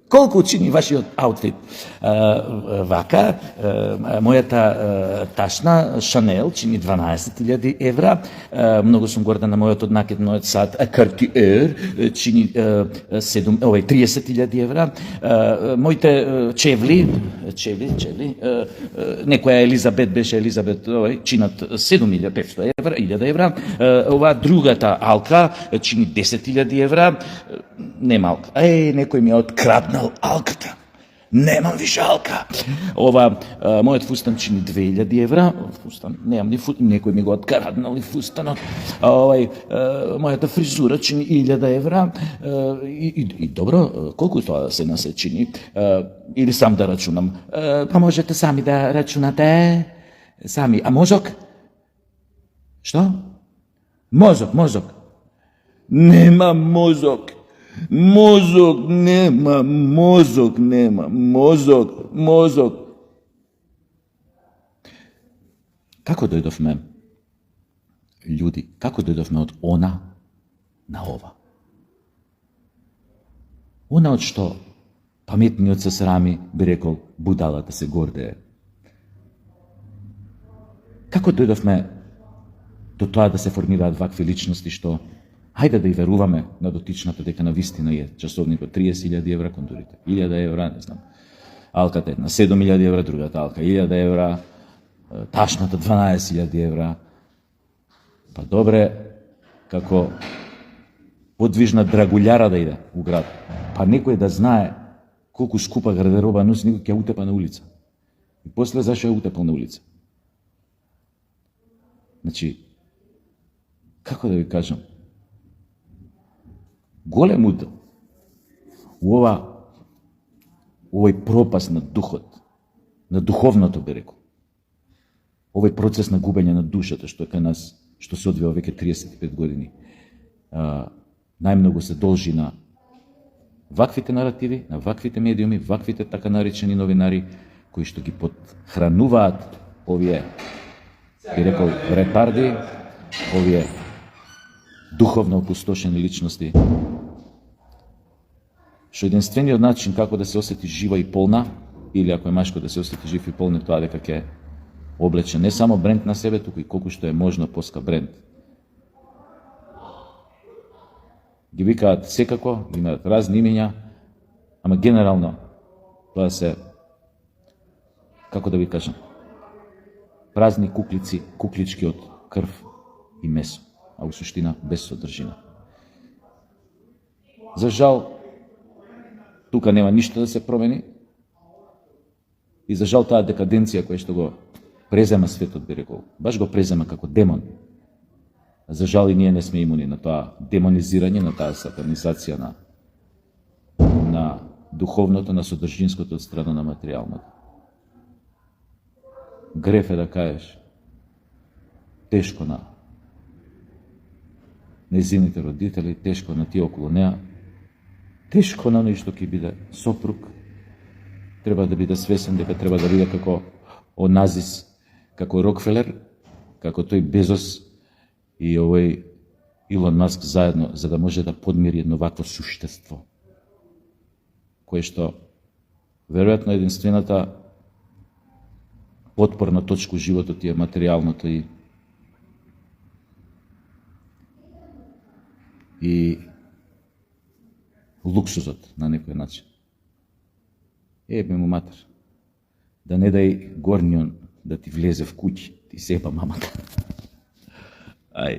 Колку чини вашиот аутфит? Вака, мојата ташна Шанел чини 12.000 евра, многу сум горда на мојот однакет, мојот сад Cartier чини 30.000 евра, моите чевли, некоја Елизабет беше Елизабет, чинат 7.500 евра, 1000 евра, ова другата Алка чини 10.000 евра, нема Алка. Некој ми ја откраднал Алката. Немам више Алка. Ова, мојот фустан чини 2000 евра. Фустан, немам ни фустан, некој ми го откраднал и фустанот. Мојата фризура чини 1000 евра. И добро, колку тоа се насе чини? Или сам да рачунам? Па можете сами да рачунате. Сами. А мозок? Што? Мозок. Нема мозок. Мозок нема. Како дојдовме, људи, како дојдовме од она на ова? Она од што паметниот се срами, би рекол, будалата се гордее. Како дојдовме до тоа да се формираат вакви личности што хајде да и веруваме на дотичната дека на вистина е часовникот 30.000 евра, кондурите 1000 евра, не знам, Алката една 7.000 евра, другата Алка 1000 евра, ташната 12.000 евра. Па добре, како подвижна драгулјара да иде у град, па некој да знае колку скупа гардероба носи, некој ќе утепа на улица. И после зашо ја утепал на улица? Значи, како да ви кажам, голем удел у овој пропаст на духот, на духовното, би рекол, овој процес на губење на душата, што е кај нас, што се одвива веќе 35 години, најмногу се должи на ваквите наративи, на ваквите медиуми, ваквите така наречени новинари, кои што ги подхрануваат овие, би рекол, ретарди, овие духовно опустошени личности, што единствениот начин како да се осети жива и полна, или ако е машко да се осети жив и полна, тоа дека ќе облече не само бренд на себе, туку и колку што е можно поска бренд. Ги викаат секако, имаат разни имења, ама генерално тоа се, како да ви кажам, празни куклици, куклички од крв и месо, а у суштина без содржина. За жал, тука нема ништо да се промени и за жал таа декаденција која што го презема светот, би рекол, баш го презема како демон. За жал и ние не сме имуни на тоа демонизирање, на таа сатанизација на духовното, на содржинското од страна на материјалното. Греф е да кажеш тешко на незините родители, тешко на тие околу неа, тешко на оној што ќе биде сопруг. Треба да биде свесен дека треба да биде како Оназис, како Рокфелер, како тој Безос и овој Илон Маск заедно, за да може да подмири едно вакво суштество, кое што веројатно единствената потпорна точка у животот е материјалното и луксузот на некој начин. Ебе му матер, да не дај горнион да ти влезе в куќи, ти сепа мамата. Ај.